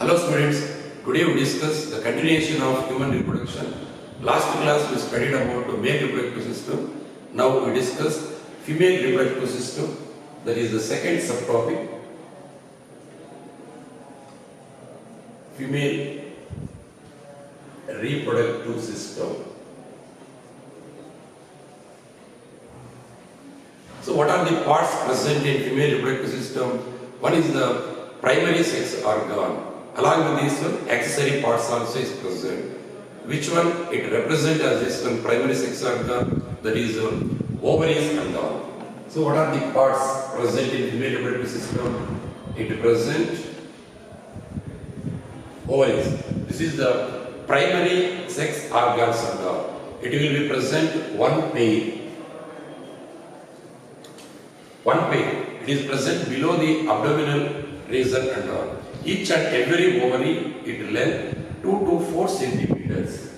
Hello students, today we discuss the continuation of human reproduction. Last class we studied about the male reproductive system. Now we discuss female reproductive system. That is the second subtopic. Female reproductive system. So what are the parts present in female reproductive system? One is the primary sex organ. Along with this one, accessory parts also is present. Which one? It represents as this one primary sex organ, that is ovaries and all. So what are the parts present in female reproductive system? It presents ovaries. This is the primary sex organs and all. It will be present one pair. One pair. It is present below the abdominal region and all. Each and every ovary, it length 2 to 4 centimeters.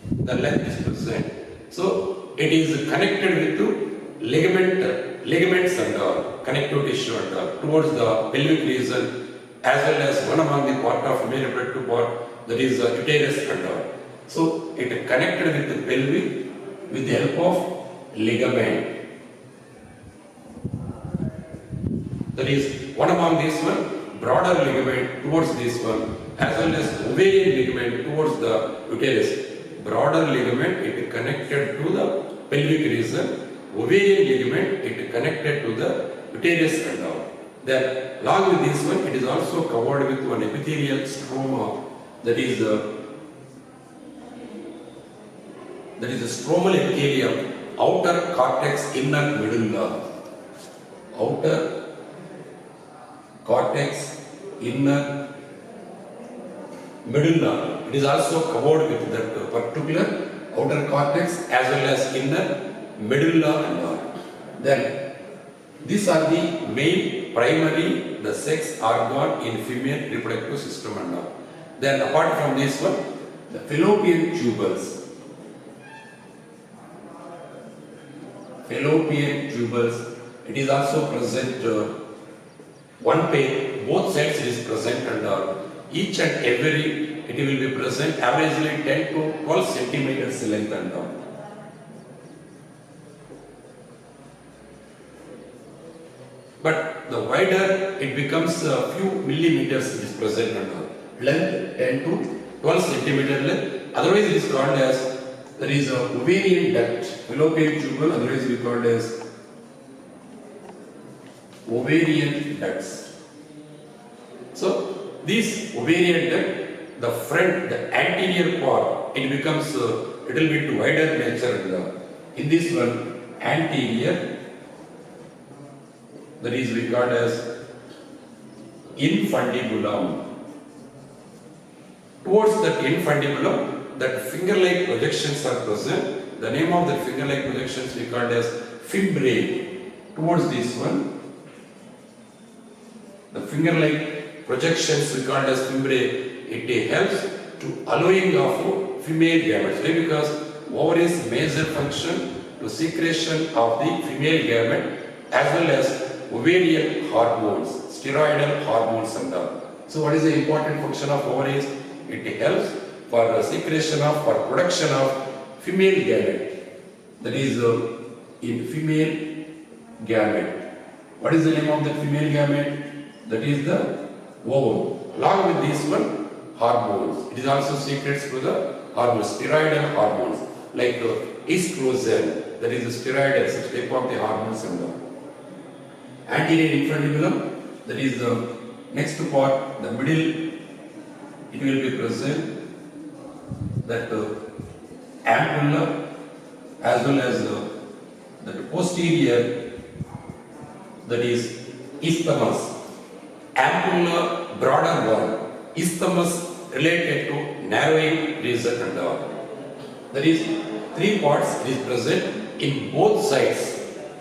The length is present. So it is connected with ligaments and all, connective tissue and all, towards the pelvic region, as well as one among the part of male reproductive part, that is the uterus and all. So it is connected with the pelvic with the help of ligament. That is one among this one, broader ligament towards this one, as well as ovarian ligament towards the uterus. Broader ligament, it is connected to the pelvic region. Ovarian ligament, it is connected to the uterus and all. Then along with this one, it is also covered with one epithelial stroma, that is the stromal epithelium, outer cortex, inner medulla. Outer cortex, inner medulla. It is also covered with that particular outer cortex as well as inner medulla and all. Then these are the main primary the sex organ in female reproductive system and all. Then apart from this one, the fallopian tubules. Fallopian tubules. It is also present one pair, both sides is present and each and every, it will be present averagely 10 to 12 centimeters length and all. But the wider it becomes a few millimeters is present and all. Length 10 to 12 centimeter length. Otherwise it is called as, there is a ovarian duct. Fallopian tubule, otherwise we called as ovarian ducts. So these ovarian duct, the front, the anterior part, it becomes a little bit wider nature. In this one, anterior, that is regarded as infundibulum. Towards that infundibulum, that finger-like projections are present. The name of the finger-like projections we called as fimbriae. Towards this one, the finger-like projections we called as fimbriae, it helps to allowing of female gametes. Why? Because ovaries major function to secretion of the female gamete as well as ovarian hormones, steroidal hormones and all. So what is the important function of ovaries? It helps for the secretion of, for production of female gamete. That is in female gamete. What is the name of the female gamete? That is the ovum. Along with this one, hormones. It is also secretes to the hormones, steroidal hormones, like estrogen, that is the steroidal, such type of the hormones and all. Anterior infundibulum, that is the next part, the middle, it will be present, that ampulla, as well as the posterior, that is isthmus. Ampulla, broader one, isthmus related to narrowing region and all. There is 3 parts is present in both sides,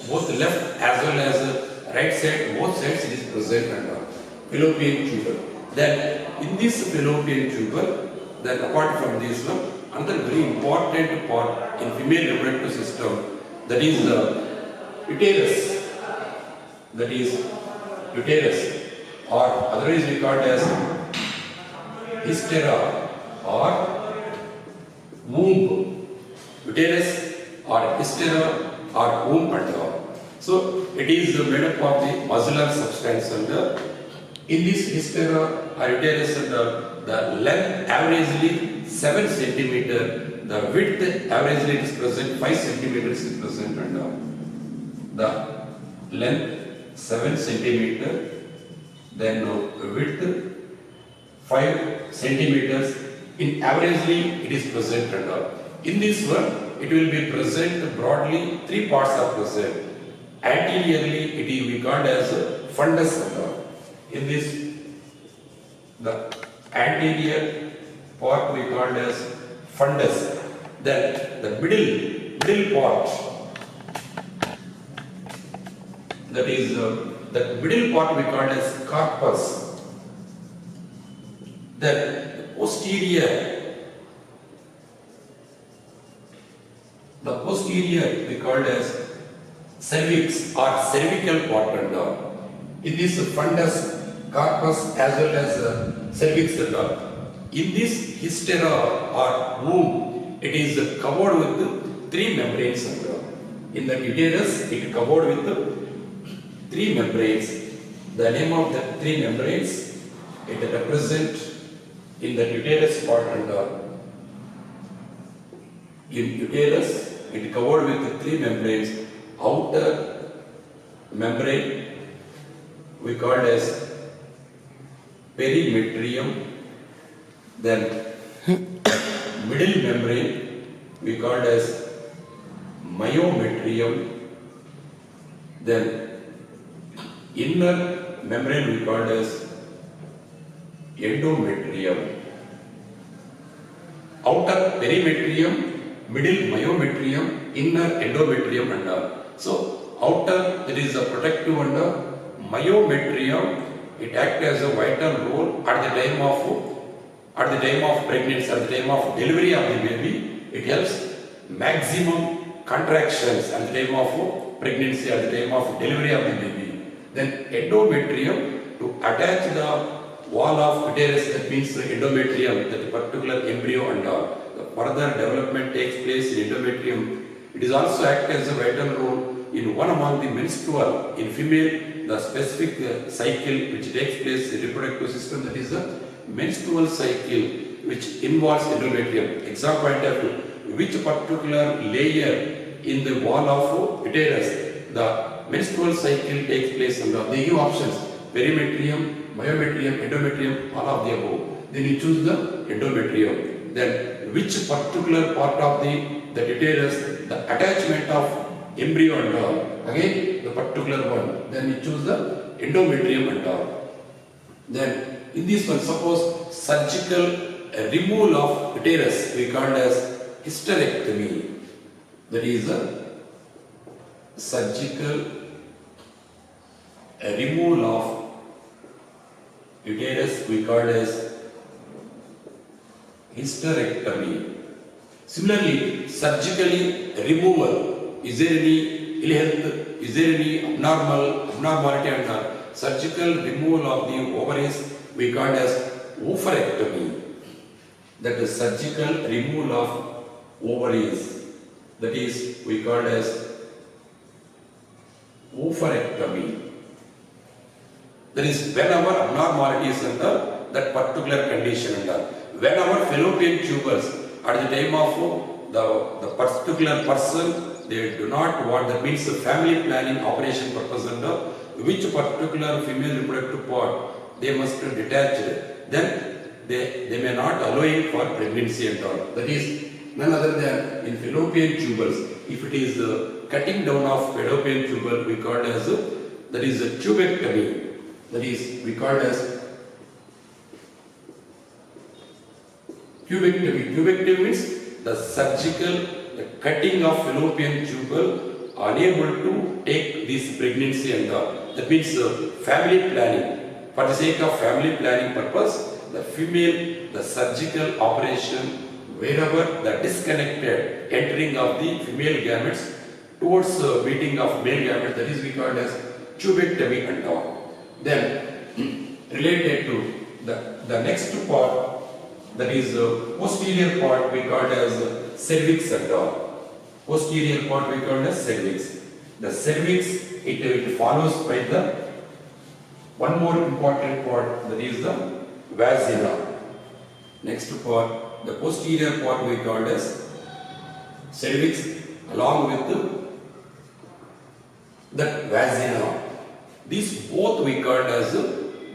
both left as well as right side, both sides it is present and all. Fallopian tubule. Then in this fallopian tubule, then apart from this one, another very important part in female reproductive system, that is the uterus. That is uterus, or otherwise we call it as hystera or womb. Uterus or hystera or womb and all. So it is made up of the muscular substance and in this hystera or uterus and the length averagely 7 centimeter, the width averagely is present 5 centimeters is present and the length 7 centimeter, then width 5 centimeters. In averagely it is present and in this one it will be present broadly 3 parts are present. Anteriorly it is we called as fundus and in this the anterior part we called as fundus. Then the middle part, that is the middle part we called as carpus. Then the posterior we called as cervix or cervical part and in this fundus, carpus as well as cervix and in this hystera or womb, it is covered with 3 membranes and in the uterus it is covered with 3 membranes. The name of the 3 membranes it represent in the uterus part and in uterus it is covered with 3 membranes. Outer membrane we called as perimetrium, then middle membrane we called as myometrium, then inner membrane we called as endometrium. Outer perimetrium, middle myometrium, inner endometrium and so outer it is a protective and myometrium it acts as a vital role at the time of pregnancy, at the time of delivery of the baby. It helps maximum contractions at the time of pregnancy, at the time of delivery of the baby. Then endometrium to attach the wall of uterus, that means the endometrium, that particular embryo and the further development takes place in endometrium. It is also act as a vital role in one among the menstrual, in female, the specific cycle which takes place in reproductive system, that is the menstrual cycle which involves endometrium. Example point of view, which particular layer in the wall of uterus the menstrual cycle takes place and they give options, perimetrium, myometrium, endometrium, all of the above. Then you choose the endometrium. Then which particular part of the uterus, the attachment of embryo and all, again the particular one, then you choose the endometrium and all. Then in this one, suppose surgical removal of uterus we called as hysterectomy, that is a surgical removal of uterus we called as hysterectomy. Similarly, surgically removal, is there any ill health, is there any abnormality and surgical removal of the ovaries we called as oophorectomy. That is surgical removal of ovaries, that is we called as oophorectomy. That is whenever abnormality is under that particular condition under, whenever fallopian tubes at the time of the particular person they do not want, that means the family planning operation purpose under which particular female reproductive part they must be detached, then they may not allowing for pregnancy and all. That is none other than in fallopian tubes. If it is cutting down of fallopian tubule, we call as that is a tubectomy. That is we call as tubectomy. Tubectomy means the surgical cutting of fallopian tubule unable to take this pregnancy and all. That means family planning. For the sake of family planning purpose, the female, the surgical operation, wherever the disconnected entering of the female gametes towards meeting of male gametes, that is we call as tubectomy and all. Then related to the next part, that is posterior part we called as cervix and all. Posterior part we called as cervix. The cervix, it follows by the one more important part, that is the vagina. Next part, the posterior part we called as cervix, along with that vagina. These both we called as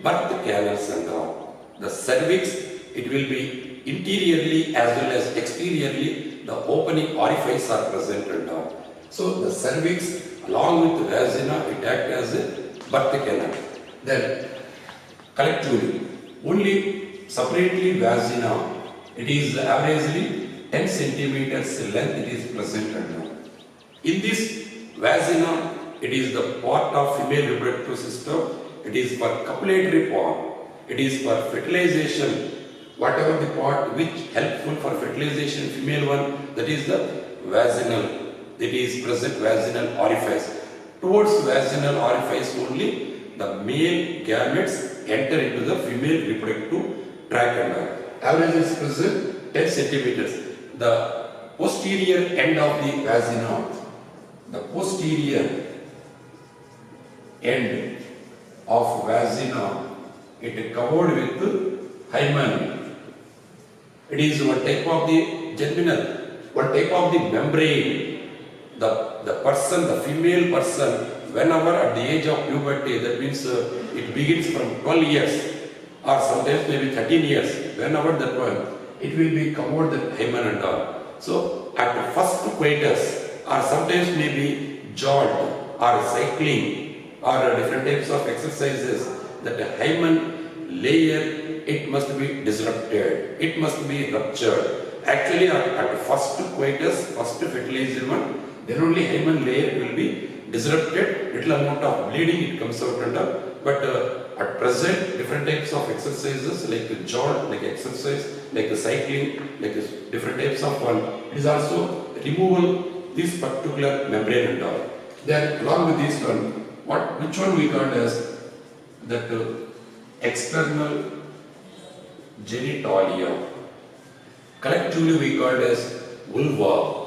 birth canals and all. The cervix, it will be interiorly as well as exteriorly, the opening orifice are present and all. So the cervix along with the vagina, it acts as a birth canal. Then collectively, only separately vagina, it is averagely 10 centimeters length it is present and all. In this vagina, it is the part of female reproductive system. It is for copulatory part. It is for fertilization. Whatever the part which helpful for fertilization, female one, that is the vaginal. It is present vaginal orifice. Towards vaginal orifice only, the male gametes enter into the female reproductive tract and all. Average is present 10 centimeters. The posterior end of the vagina, the posterior end of vagina, it is covered with hymen. It is one type of the germinal, one type of the membrane. The person, the female person, whenever at the age of puberty, that means it begins from 12 years or sometimes maybe 13 years, whenever that one, it will be covered with hymen and all. So at the first coitus, or sometimes maybe jog or cycling or different types of exercises, that the hymen layer, it must be disrupted, it must be ruptured. Actually at the first coitus, first fertilization one, then only hymen layer will be disrupted, little amount of bleeding it comes out and all. But at present, different types of exercises like jog, like exercise, like cycling, like different types of one, it is also removal this particular membrane and all. Then along with this one, which one we call as that external genitalia. Collectively we call as vulva.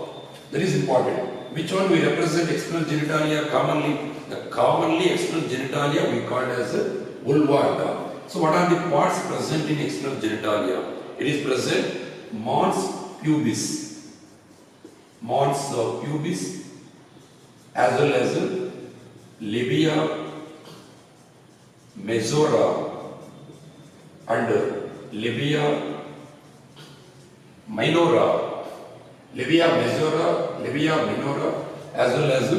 That is important. Which one we represent external genitalia commonly? The commonly external genitalia we call as vulva. So what are the parts present in external genitalia? It is present mons pubis, as well as labia majora and labia minora. Labia majora, labia minora, as well as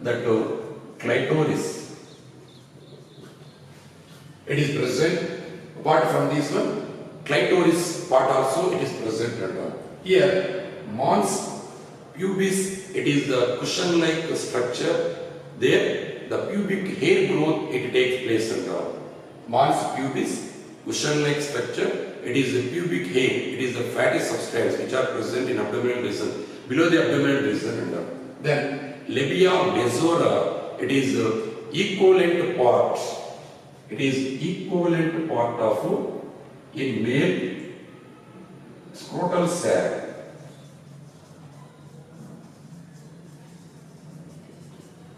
that clitoris. It is present. Apart from this one, clitoris part also it is present. Here, mons pubis, it is the cushion-like structure. There, the pubic hair growth it takes place and all. Mons pubis, cushion-like structure. It is the pubic hair, it is the fatty substance which are present in abdominal region, below the abdominal region and all. Then labia majora, it is equivalent part. It is equivalent part of in male scrotal sac.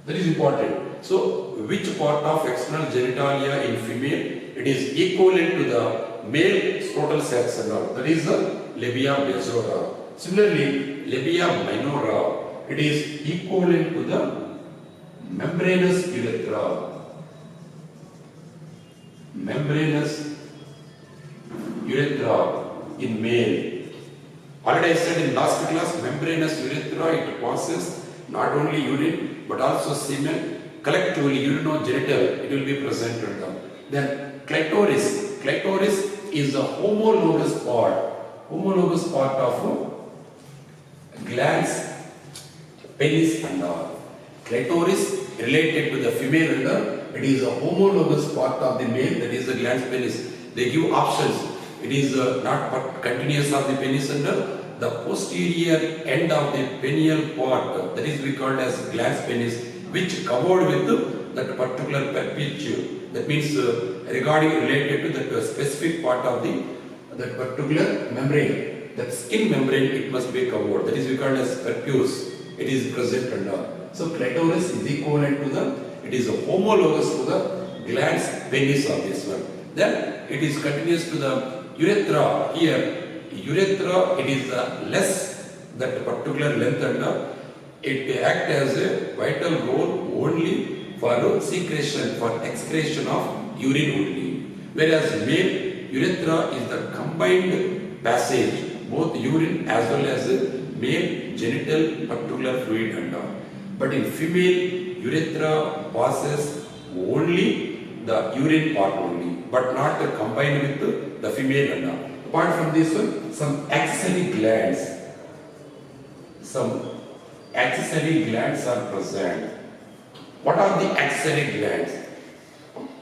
That is important. So, which part of external genitalia in female? It is equivalent to the male scrotal sacs and all. That is the labia majora. Similarly, labia minora, it is equivalent to the membranous urethra. Membranous urethra in male. Already I said in last class, membranous urethra, it passes not only urine but also semen. Collectively, urinogenital, it will be present in them. Then clitoris. Clitoris is the homologous part of glans, penis and all. Clitoris related to the female gender, it is a homologous part of the male, that is the glans penis. They give options. It is not part continuous of the penis gender. The posterior end of the perineal part, that is we called as glans penis, which covered with that particular perpetual. That means regarding related to that specific part of that particular membrane. That skin membrane, it must be covered. That is we call as perpus. It is present under. So clitoris is equivalent to it is homologous to the glans penis of this one. Then it is continuous to the urethra. Here urethra, it is less that particular length and it acts as a vital role only for secretion, for excretion of urine only. Whereas male urethra is the combined passage, both urine as well as male genital particular fluid and all. But in female, urethra passes only the urine part only, but not combined with the female and all. Apart from this one, some axillary glands. Some axillary glands are present. What are the axillary glands?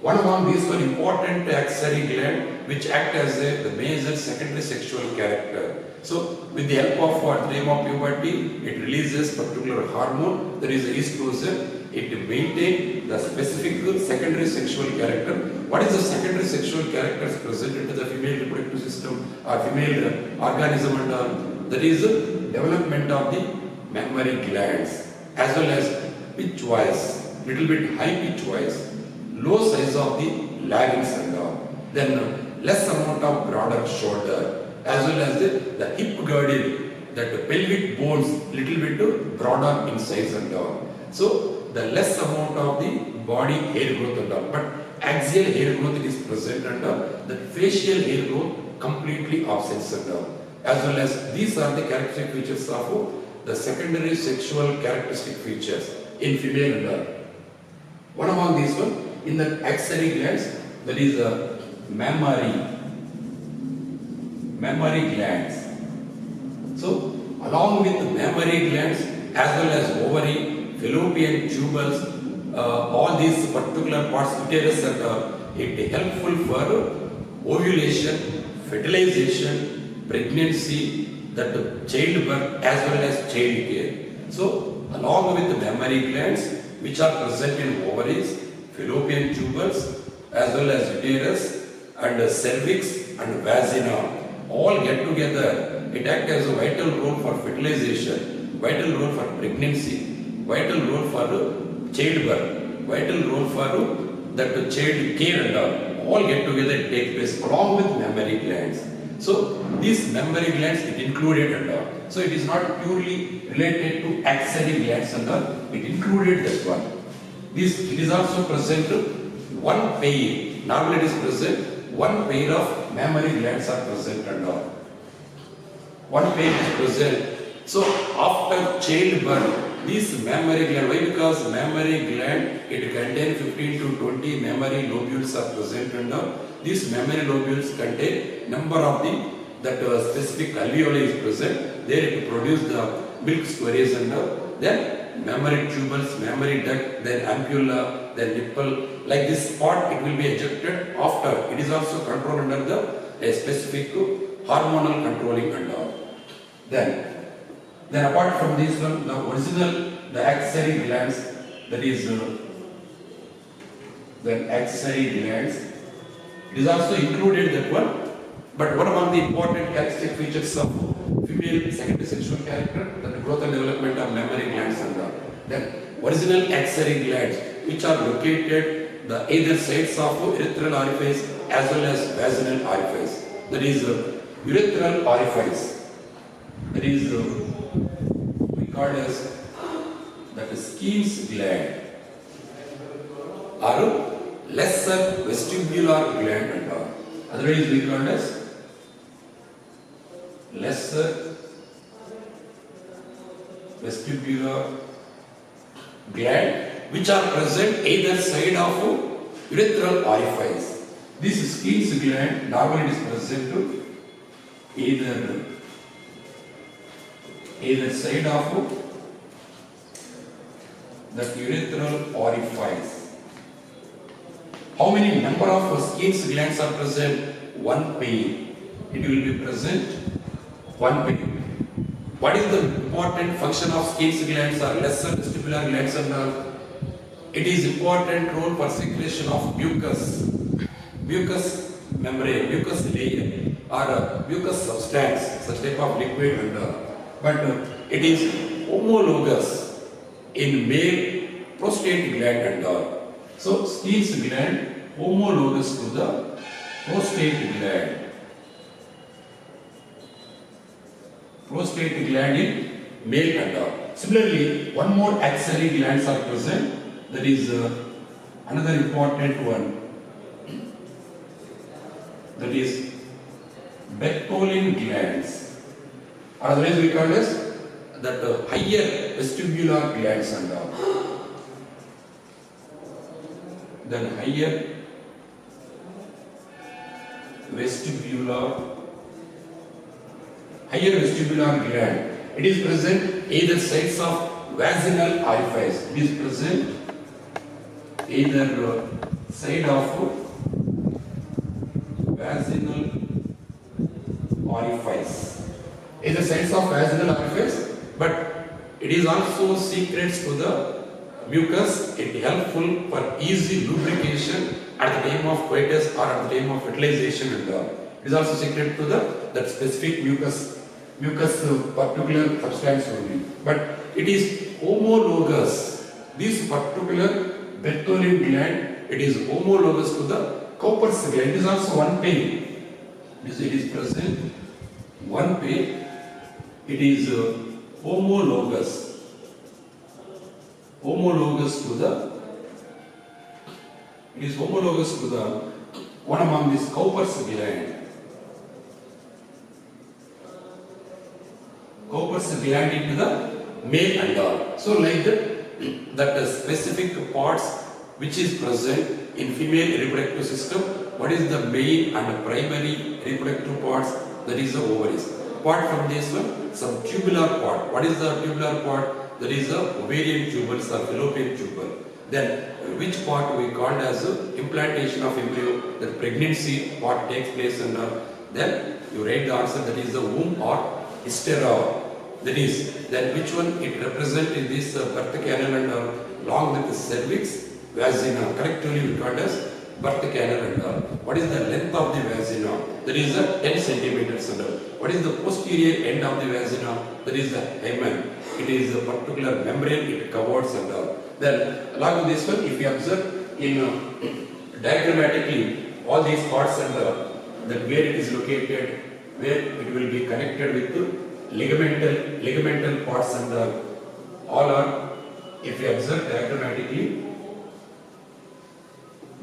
One among these one important axillary gland which act as the major secondary sexual character. So with the help of at the time of puberty, it releases particular hormone, that is estrogen. It maintains the specific secondary sexual character. What is the secondary sexual characters present into the female reproductive system or female organism and all? That is the development of the mammary glands as well as pitch wise, little bit high pitch wise, low size of the larynx and all. Then less amount of broader shoulder as well as the hip girdle, that the pelvic bones little bit broader in size and all. So the less amount of the body hair growth and all, but axial hair growth is present and all. The facial hair growth completely absent and all. As well as these are the characteristic features of the secondary sexual characteristic features in female and all. One among these one, in the axillary glands, that is a mammary glands. So along with the mammary glands as well as ovary, fallopian tubes, all these particular parts, uterus and it helpful for ovulation, fertilization, pregnancy, that childbirth as well as child care. So along with the mammary glands which are present in ovaries, fallopian tubes as well as uterus and cervix and vagina, all get together. It acts as a vital role for fertilization, vital role for pregnancy, vital role for childbirth, vital role for that child care and all get together, it takes place along with mammary glands. So these mammary glands it included and all. So it is not purely related to axillary glands and all, it included that one. It is also present one pair, normally it is present one pair of mammary glands are present and all. One pair is present. So after childbirth, these mammary gland, why? Because mammary gland, it contains 15 to 20 mammary lobules are present and all. These mammary lobules contain number of that specific alveoli is present. There it produce the milk squares and all. Then mammary tubules, mammary duct, then ampulla, then nipple. Like this part, it will be ejected after. It is also controlled under a specific hormonal controlling and all. Then apart from this one, the original, the axillary glands, that is the axillary glands, it is also included that one. But one among the important characteristic features of female secondary sexual character, the growth and development of mammary glands and all. Then original axillary glands, which are located the either sides of urethral orifice as well as vaginal orifice. That is urethral orifice. That is we call as that Skene's gland or lesser vestibular gland and all. Otherwise we call as lesser vestibular gland, which are present either side of urethral orifice. This Skene's gland normally is present to either side of the urethral orifice. How many number of Skene's glands are present? One pair. It will be present one pair. What is the important function of Skene's glands or lesser vestibular glands and all? it is important role for secretion of mucus membrane, mucus layer, or mucus substance, such type of liquid and but it is homologous in male prostate gland and all. So Skene's gland homologous to the prostate gland. Prostate gland in male and all. Similarly, one more axillary glands are present. That is another important one. That is Bartholin glands. Otherwise we call as that higher vestibular glands and all. Then higher vestibular gland. It is present either sides of vaginal orifice. It is present either side of vaginal orifice. Either sides of vaginal orifice, but it is also secretes to the mucus. It is helpful for easy lubrication at the time of coitus or at the time of fertilization and all. It is also secreted to that specific mucus particular substance only. But it is homologous. This particular Bartholin gland, it is homologous to the Cowper's gland. It is also one pair. It is present one pair. It is homologous to the. It is homologous to the one among this Cowper's gland. Cowper's gland into the male and all. So like that the specific parts which is present in female reproductive system, what is the main and primary reproductive parts? That is the ovaries. Apart from this one, some tubular part. What is the tubular part? That is the ovarian tubules or fallopian tubule. Then which part we called as implantation of embryo, the pregnancy part takes place and all. Then you write the answer, that is the womb or hysteria. That is, then which one it represents in this birth canal and all, along with the cervix, vagina, collectively we call as birth canal and all. What is the length of the vagina? That is 10 centimeters and all. What is the posterior end of the vagina? That is the hymen. It is a particular membrane it covers and all. Then along with this one, if you observe in diagrammatically all these parts and that where it is located, where it will be connected with ligamental parts and all are, if you observe diagrammatically,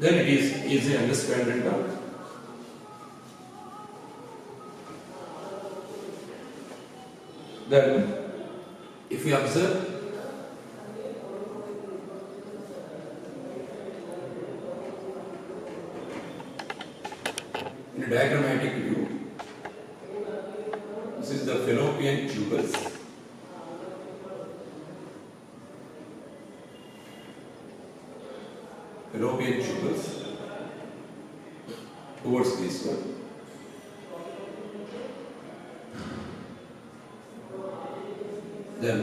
then it is easy to understand and all. Then if you observe in a diagrammatic view, this is the fallopian tubes. Fallopian tubes towards this one. Then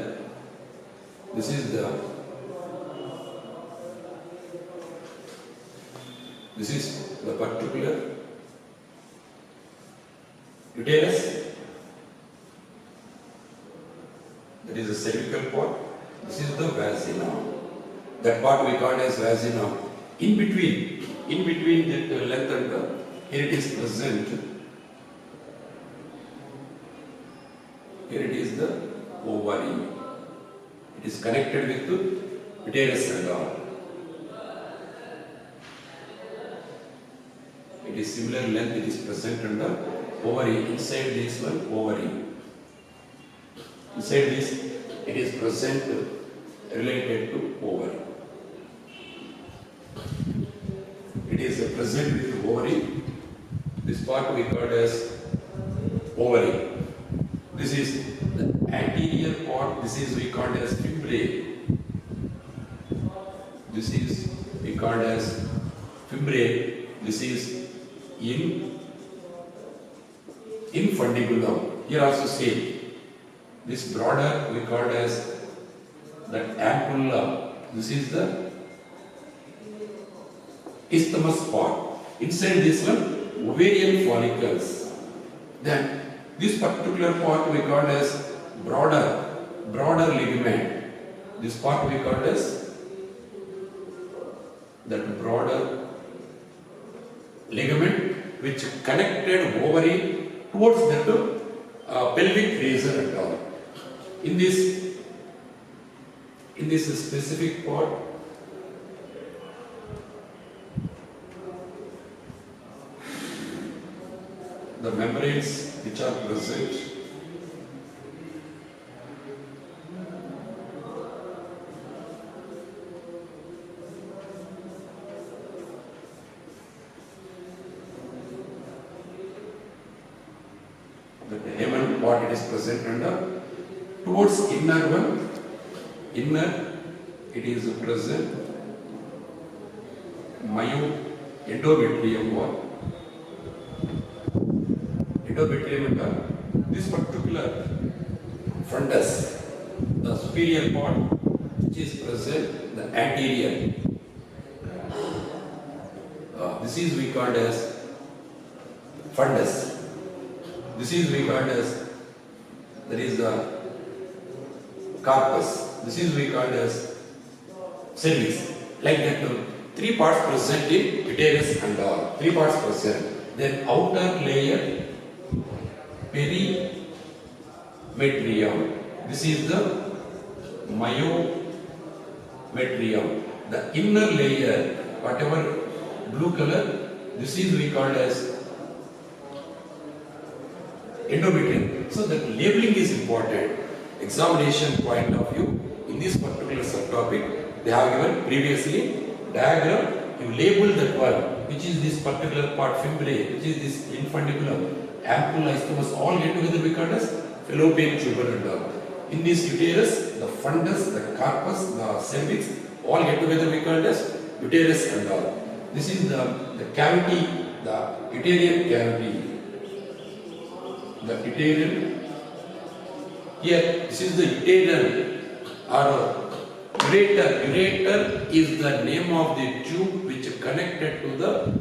this is the particular uterus. That is the cervical part. This is the vagina. That part we call as vagina. In between the length and here it is present. Here it is the ovary. It is connected with the uterus and all. It is similar length. It is present under ovary. Inside this one, ovary. Inside this, it is present related to ovary. It is present with ovary. This part we call as ovary. This is the anterior part. This is we call as fimbriae. This is we call as fimbriae. This is infundibulum. Here also same. This broader we call as that ampulla. This is the isthmus part. Inside this one, ovarian follicles. Then this particular part we call as broader ligament. This part we call as that broader ligament which connected ovary towards that pelvic region and all. In this specific part, the membranes which are present the Hamen part it is present under towards inner it is present endometrium wall. Endometrium under this particular fundus, the superior part which is present, the anterior. This is we called as fundus. This is we called as, that is the carpus. This is we called as cervix. Like that, three parts present in uterus and all. Three parts present. Then outer layer, perimetrium. This is the myometrium. The inner layer, whatever blue color, this is we called as endometrium. So that labeling is important. Examination point of view, in this particular subtopic, they have given previously diagram. You label that one, which is this particular part fimbriae, which is this infundibulum, ampulla, isthmus, all get together we call as fallopian tubule and all. In this uterus, the fundus, the carpus, the cervix, all get together we call as uterus and all. This is the cavity, the uterine cavity. The uterine, here this is the uterine or ureter. Ureter is the name of the tube which connected to the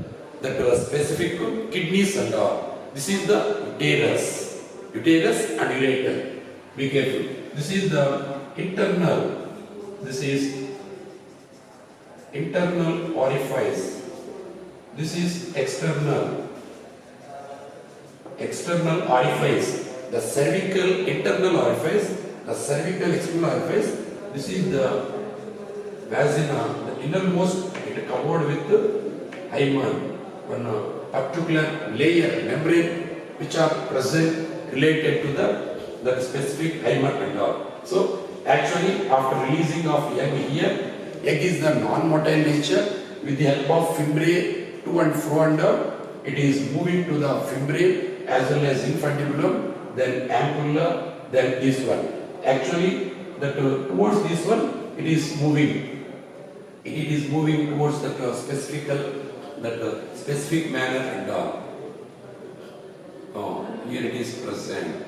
specific kidneys and all. This is the uterus and ureter. Be careful. This is the internal. This is internal orifice. This is external orifice. The cervical internal orifice, the cervical external orifice. This is the vagina, the innermost, it covered with the hymen, one particular layer, membrane, which are present related to the specific hymen and all. So actually, after releasing of egg here, egg is the non-motile nature. With the help of fimbriae to and fro and it is moving to the fimbriae as well as infundibulum, then ampulla, then this one. Actually, towards this one, it is moving. It is moving towards that specific manner and all. Here it is present.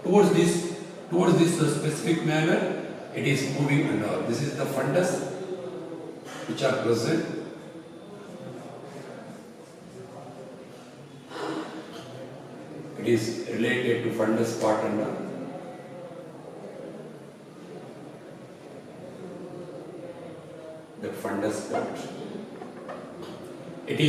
Towards this specific manner, it is moving and all. This is the fundus which are present. It is related to fundus part and all. The fundus part. It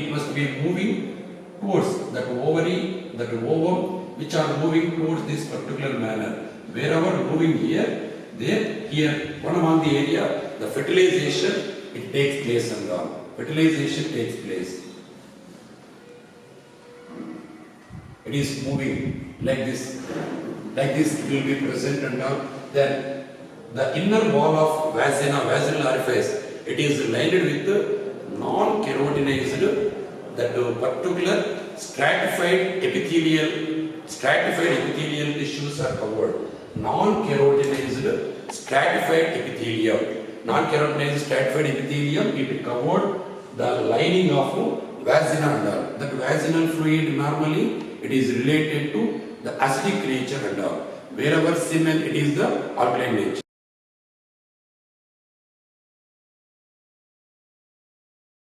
must be moving towards that ovary, that ovum, which are moving towards this particular manner. Wherever moving here, there, here, one among the area, the fertilization, it takes place and all. Fertilization takes place. It is moving like this. Like this it will be present and all. Then the inner wall of vaginal orifice, it is lined with the non-keratinized, that particular stratified epithelial tissues are covered. Non-keratinized stratified epithelium. Non-keratinized stratified epithelium, it covered the lining of vagina and all. That vaginal fluid normally it is related to the acidic nature and all. Wherever semen, it is the alkaline nature.